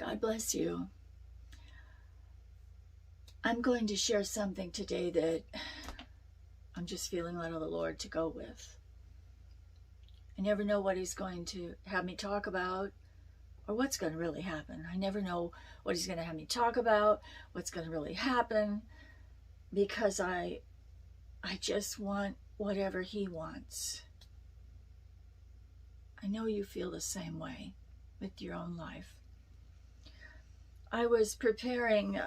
God bless you. I'm going to share something today that I'm just feeling led of the Lord to go with. I never know what He's going to have me talk about or what's going to really happen. I never know what He's going to have me talk about, what's going to really happen, because I just want whatever He wants. I know you feel the same way with your own life. I was preparing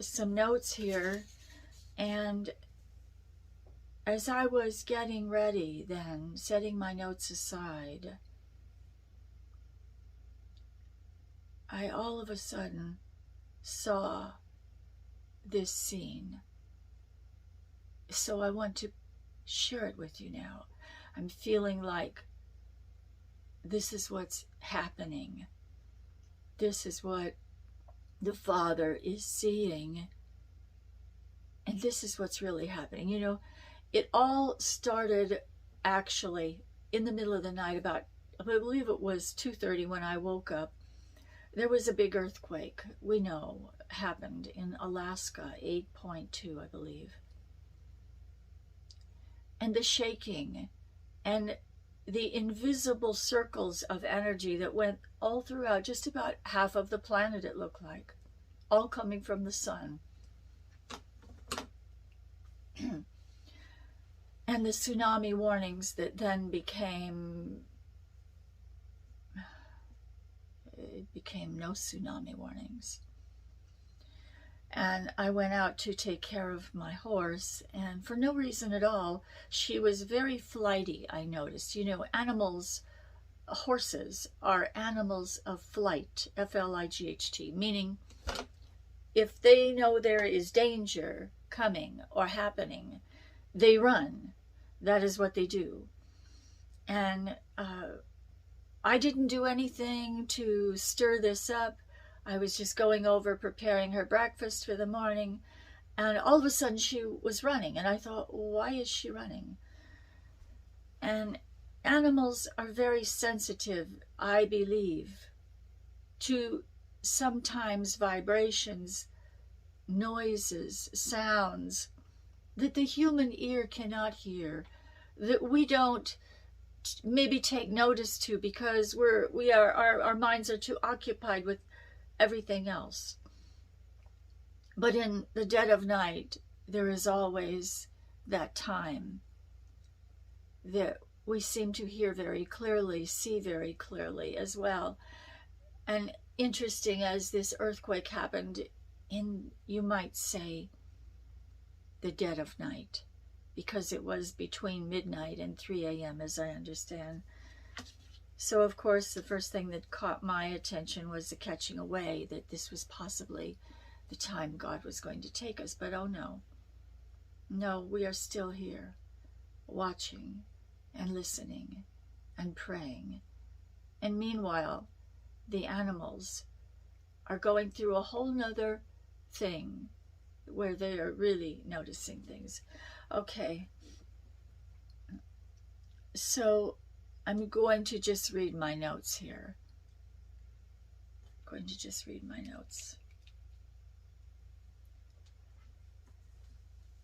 some notes here, and as I was getting ready then, setting my notes aside, I all of a sudden saw this scene. So I want to share it with you now. I'm feeling like this is what's happening. This is what the Father is seeing. And this is what's really happening. You know, it all started actually in the middle of the night, about, I believe it was 2:30 when I woke up. There was a big earthquake, we know, happened in Alaska, 8.2, I believe. And the shaking and the invisible circles of energy that went all throughout just about half of the planet, it looked like, all coming from the sun. And the tsunami warnings that then became no tsunami warnings. And I went out to take care of my horse, and for no reason at all, she was very flighty, I noticed. You know, animals, horses are animals of flight, F-L-I-G-H-T, meaning if they know there is danger coming or happening, they run. That is what they do. And I didn't do anything to stir this up. I was just going over preparing her breakfast for the morning, and all of a sudden she was running, and I thought, why is she running? And animals are very sensitive, I believe, to sometimes vibrations, noises, sounds that the human ear cannot hear, that we don't maybe take notice to because our minds are too occupied with everything else. But in the dead of night, there is always that time that we seem to hear very clearly, see very clearly as well. And interesting, as this earthquake happened in, you might say, the dead of night, because it was between midnight and 3 a.m. as I understand. So of course the first thing that caught my attention was the catching away, that this was possibly the time God was going to take us. But oh no, we are still here, watching and listening and praying. And meanwhile, the animals are going through a whole nother thing where they are really noticing things. Okay, so I'm going to just read my notes here.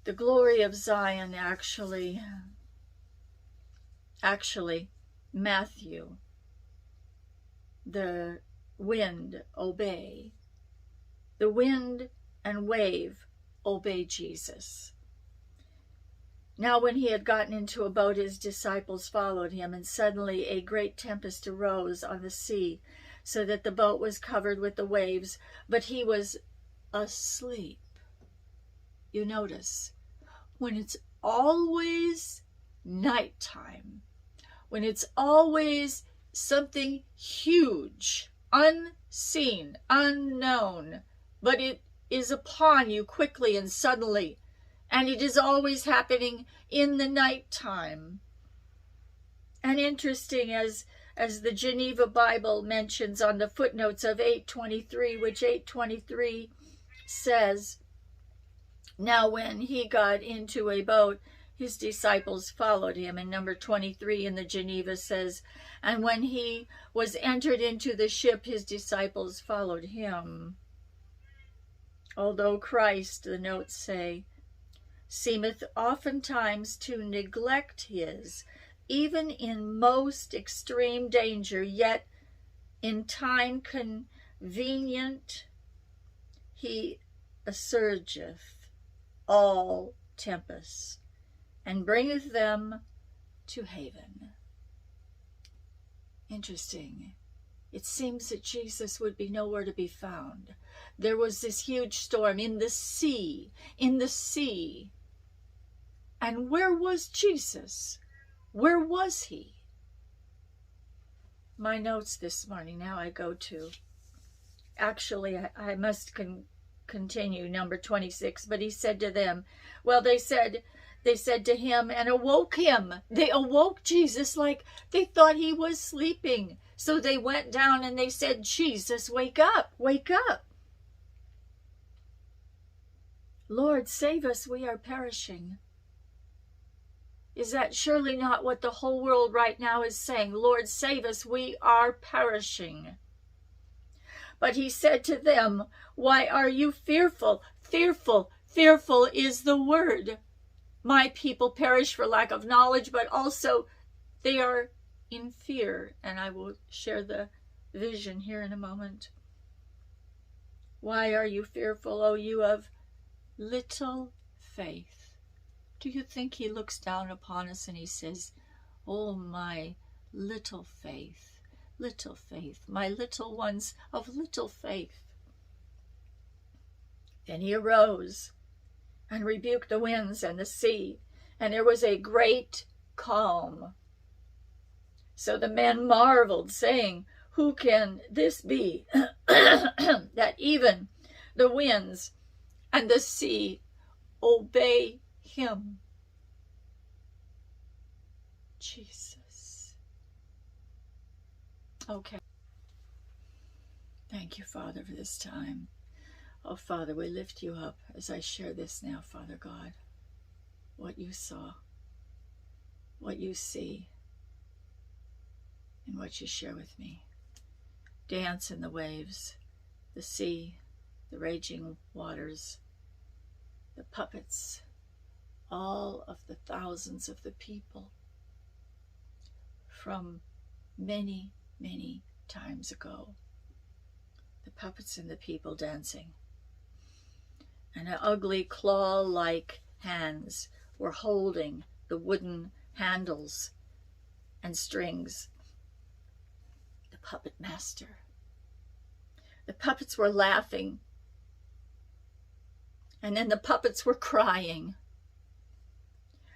The glory of Zion, actually, Matthew, the wind obey. The wind and wave obey Jesus. Now when he had gotten into a boat, his disciples followed him, and suddenly a great tempest arose on the sea, so that the boat was covered with the waves, but he was asleep. You notice, when it's always nighttime, when it's always something huge, unseen, unknown, but it is upon you quickly and suddenly, and it is always happening in the nighttime. And interesting, as the Geneva Bible mentions on the footnotes of 8:23, which 8:23 says, now when he got into a boat, his disciples followed him. And number 23 in the Geneva says, and when he was entered into the ship, his disciples followed him. Although Christ, the notes say, seemeth oftentimes to neglect his, even in most extreme danger, yet in time convenient he assuageth all tempests, and bringeth them to haven. Interesting. It seems that Jesus would be nowhere to be found. There was this huge storm in the sea, And where was Jesus? Where was he? My notes this morning, now I go to. Actually, I must continue, number 26. But he said to them, well, they said to him and awoke him. They awoke Jesus like they thought he was sleeping. So they went down and they said, Jesus, wake up, wake up. Lord, save us, we are perishing. Is that surely not what the whole world right now is saying? Lord, save us, we are perishing. But he said to them, why are you fearful? Fearful, fearful is the word. My people perish for lack of knowledge, but also they are in fear. And I will share the vision here in a moment. Why are you fearful, O you of little faith? Do you think he looks down upon us and he says, oh, my little faith, my little ones of little faith? Then he arose and rebuked the winds and the sea, and there was a great calm. So the men marveled, saying, who can this be, that even the winds and the sea obey him? Jesus. Okay. Thank you, Father, for this time. Oh, Father, we lift you up as I share this now, Father God. What you saw, what you see, and what you share with me. Dance in the waves, the sea, the raging waters, the puppets, all of the thousands of the people from many, many times ago. The puppets and the people dancing. And ugly claw-like hands were holding the wooden handles and strings. The puppet master. The puppets were laughing. And then the puppets were crying.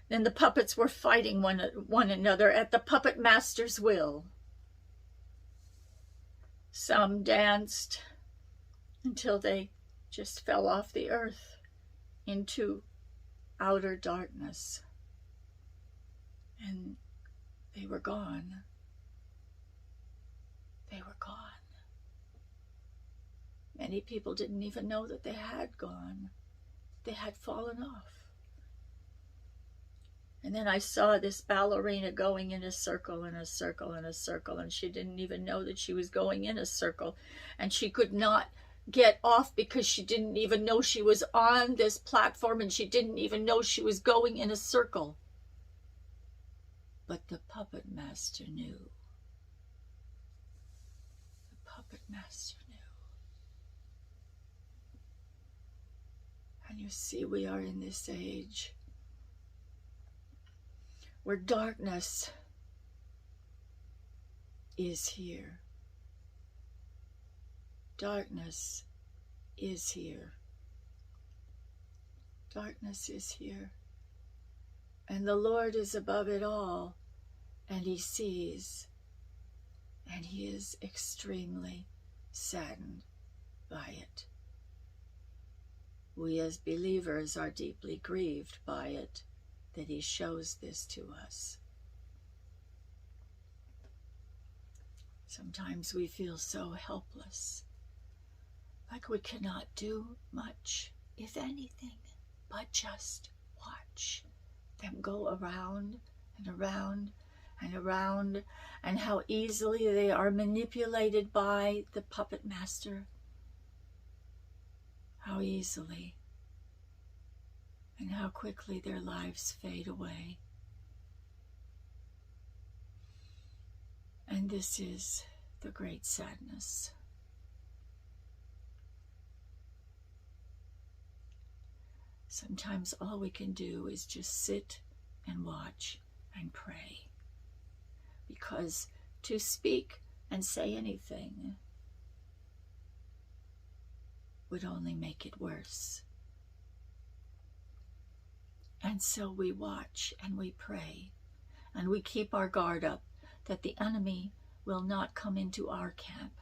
Then the puppets were fighting one another at the puppet master's will. Some danced until they just fell off the earth into outer darkness. And they were gone. They were gone. Many people didn't even know that they had gone. They had fallen off. And then I saw this ballerina going in a circle and a circle and a circle, and she didn't even know that she was going in a circle. And she could not get off because she didn't even know she was on this platform, and she didn't even know she was going in a circle. But the puppet master knew. The puppet master knew. And you see, we are in this age where darkness is here. Darkness is here. Darkness is here. And the Lord is above it all, and he sees, and he is extremely saddened by it. We as believers are deeply grieved by it, that he shows this to us. Sometimes we feel so helpless, like we cannot do much, if anything, but just watch them go around and around and around, and how easily they are manipulated by the puppet master. How easily and how quickly their lives fade away. And this is the great sadness. Sometimes all we can do is just sit and watch and pray. Because to speak and say anything would only make it worse. And so we watch and we pray and we keep our guard up that the enemy will not come into our camp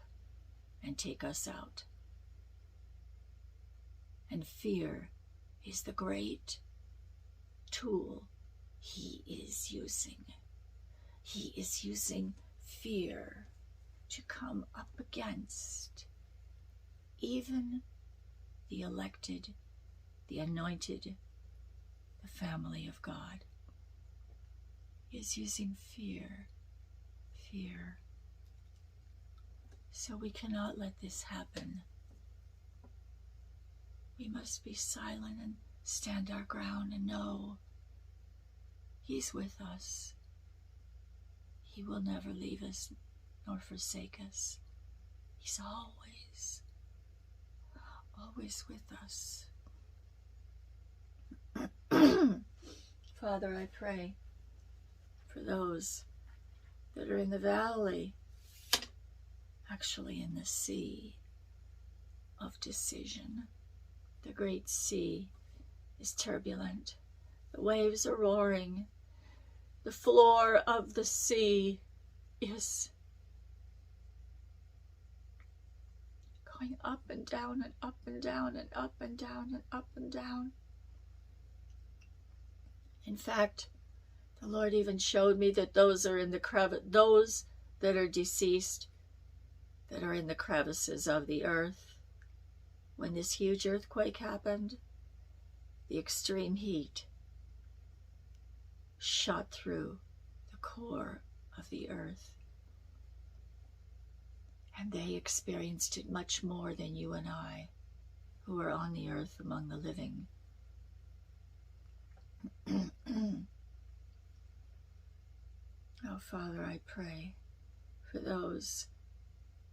and take us out. And fear is the great tool he is using. He is using fear to come up against even the elected, the anointed, the family of God. He is using fear. So we cannot let this happen. We must be silent and stand our ground and know he's with us. He will never leave us nor forsake us. He's always with us. Father, I pray for those that are in the valley, actually in the sea of decision. The great sea is turbulent. The waves are roaring. The floor of the sea is going up and down and up and down and up and down and up and down. In fact, the Lord even showed me that those that are deceased, that are in the crevices of the earth. When this huge earthquake happened, the extreme heat shot through the core of the earth. And they experienced it much more than you and I, who are on the earth among the living. Oh, Father, I pray for those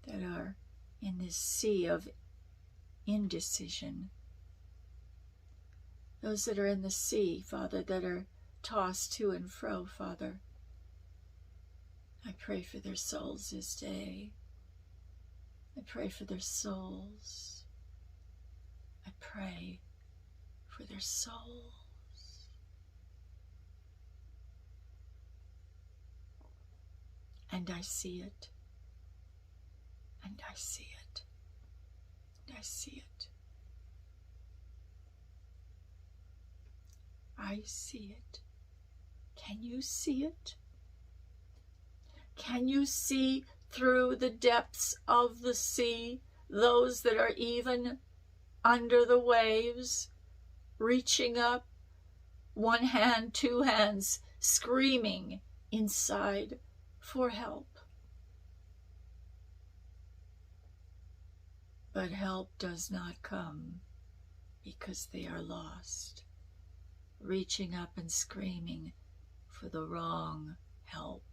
that are in this sea of indecision. Those that are in the sea, Father, that are tossed to and fro, Father. I pray for their souls this day. I pray for their souls. I pray for their souls. And I see it. And I see it. And I see it. I see it. Can you see it? Can you see through the depths of the sea those that are even under the waves, reaching up, one hand, two hands, screaming inside for help? But help does not come because they are lost, reaching up and screaming for the wrong help.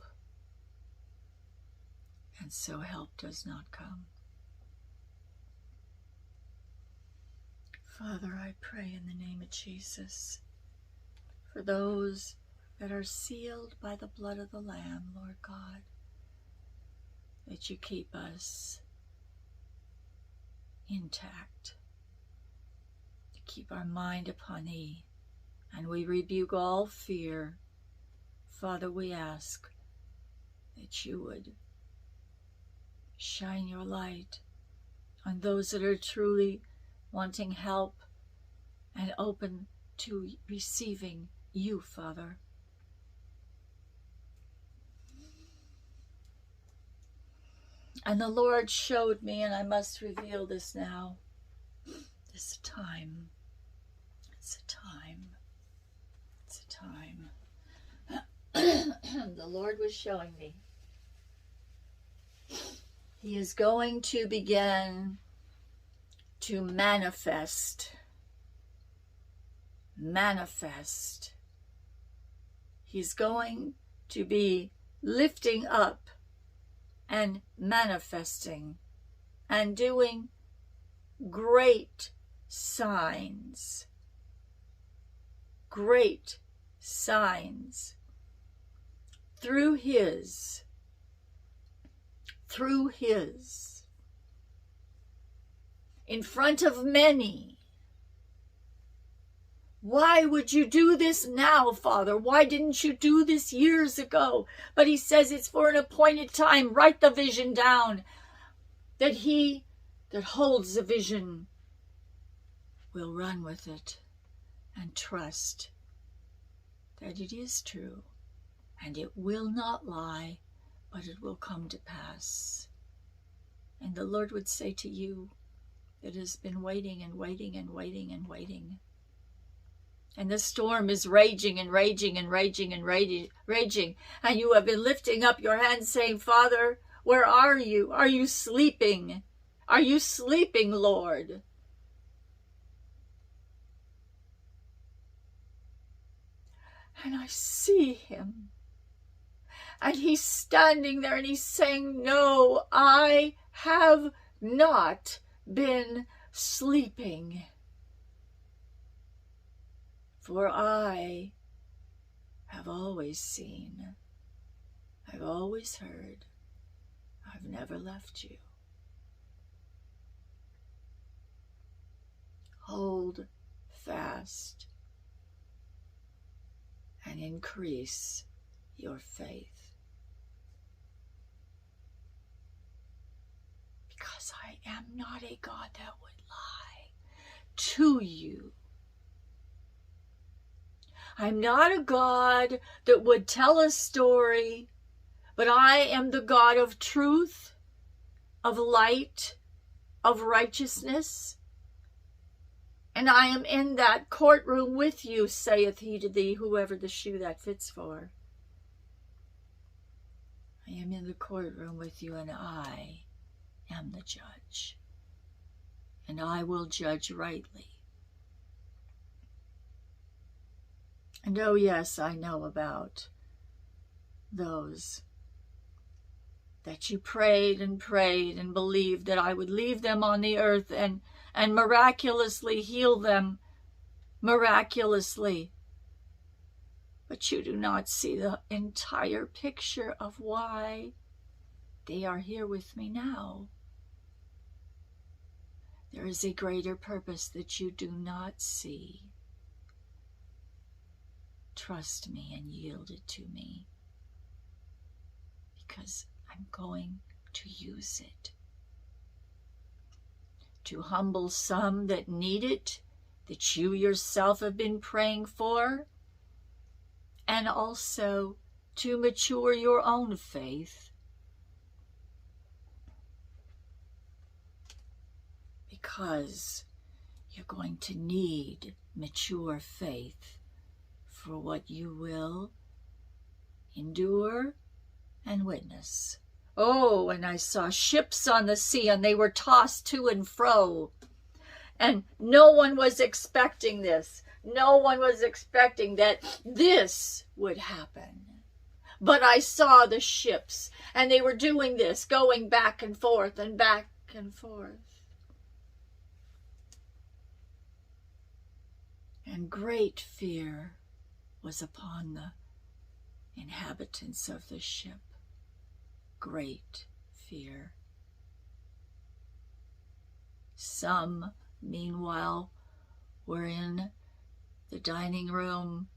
And so help does not come. Father, I pray in the name of Jesus for those that are sealed by the blood of the Lamb, Lord God, that you keep us intact, to keep our mind upon thee, and we rebuke all fear. Father, we ask that you would shine your light on those that are truly wanting help and open to receiving you, Father. And the Lord showed me, and I must reveal this now, it's a time. It's a time. It's a time. the Lord was showing me. He is going to begin to manifest. He's going to be lifting up and manifesting and doing great signs. Great signs through his in front of many. Why would you do this now, Father? Why didn't you do this years ago? But he says it's for an appointed time. Write the vision down, that he that holds the vision will run with it and trust that it is true and it will not lie, but it will come to pass. And the Lord would say to you that has been waiting and waiting and waiting and waiting. And the storm is raging and raging and raging and raging. And you have been lifting up your hands saying, Father, where are you? Are you sleeping? Are you sleeping, Lord? And I see him. And he's standing there and he's saying, no, I have not been sleeping. For I have always seen, I've always heard, I've never left you. Hold fast and increase your faith. Because I am not a God that would lie to you. I'm not a God that would tell a story, but I am the God of truth, of light, of righteousness. And I am in that courtroom with you, saith he to thee, whoever the shoe that fits for. I am in the courtroom with you, and I am the judge. And I will judge rightly. And oh yes, I know about those that you prayed and prayed and believed that I would leave them on the earth and miraculously heal them, miraculously. But you do not see the entire picture of why they are here with me now. There is a greater purpose that you do not see. Trust me and yield it to me, because I'm going to use it to humble some that need it, that you yourself have been praying for, and also to mature your own faith. Because you're going to need mature faith for what you will endure and witness. Oh, and I saw ships on the sea, and they were tossed to and fro. And no one was expecting this. No one was expecting that this would happen. But I saw the ships, and they were doing this, going back and forth and back and forth. And great fear was upon the inhabitants of the ship. Great fear. Some, meanwhile, were in the dining room.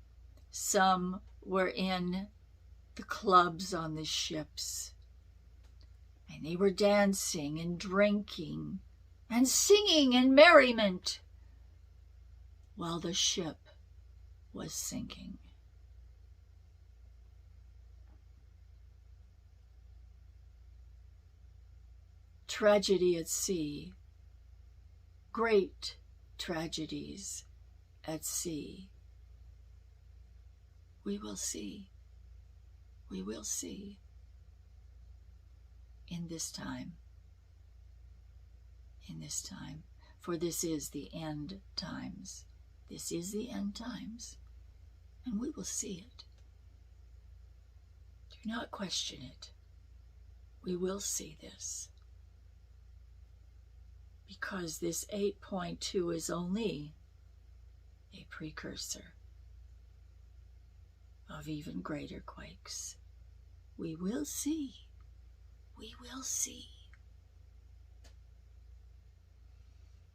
Some were in the clubs on the ships. And they were dancing and drinking and singing in merriment while the ship was sinking. Tragedy at sea, great tragedies at sea. We will see. we will see in this time. In this time. For this is the end times. This is the end times. And we will see it. Do not question it. We will see this. Because this 8.2 is only a precursor of even greater quakes. We will see. We will see.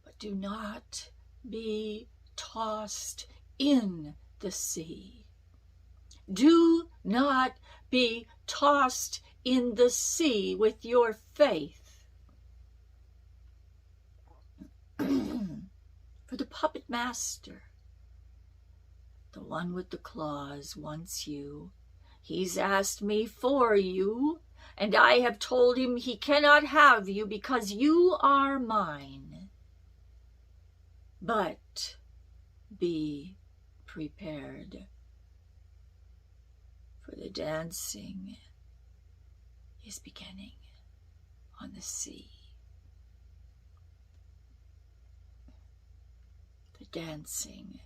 But do not be tossed in the sea. Do not be tossed in the sea with your faith. For the puppet master, the one with the claws, wants you. He's asked me for you, and I have told him he cannot have you because you are mine. But be prepared, for the dancing is beginning on the sea. The dancing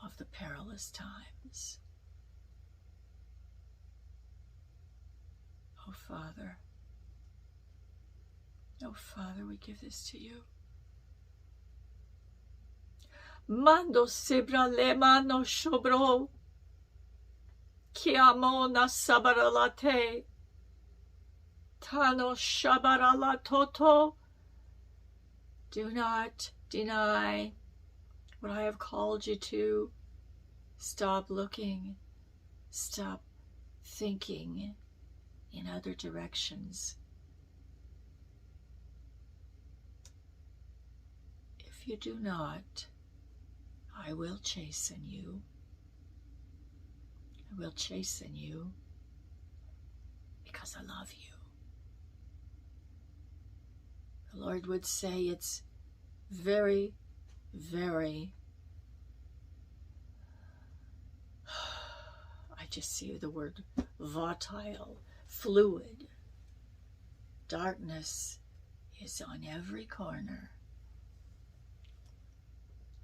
of the perilous times. Oh, Father, we give this to you. Mando sebra le mano shobro, chiamo na sabaralate, tano shabaralatoto. Do not deny what I have called you to. Stop looking. Stop thinking in other directions. If you do not, I will chasten you. I will chasten you because I love you. The Lord would say it's very, very, I just see the word volatile, fluid. Darkness is on every corner.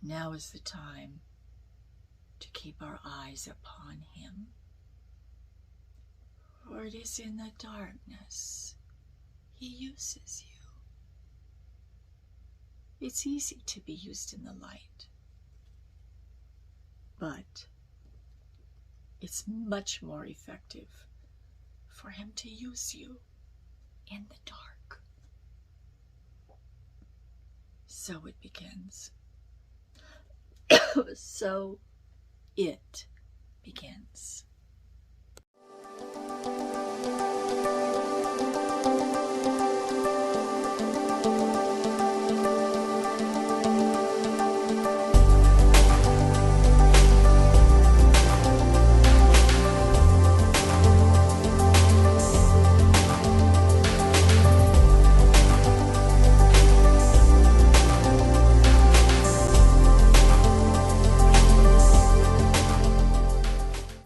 Now is the time to keep our eyes upon him. For it is in the darkness he uses you. It's easy to be used in the light, but it's much more effective for him to use you in the dark. So it begins. So it begins.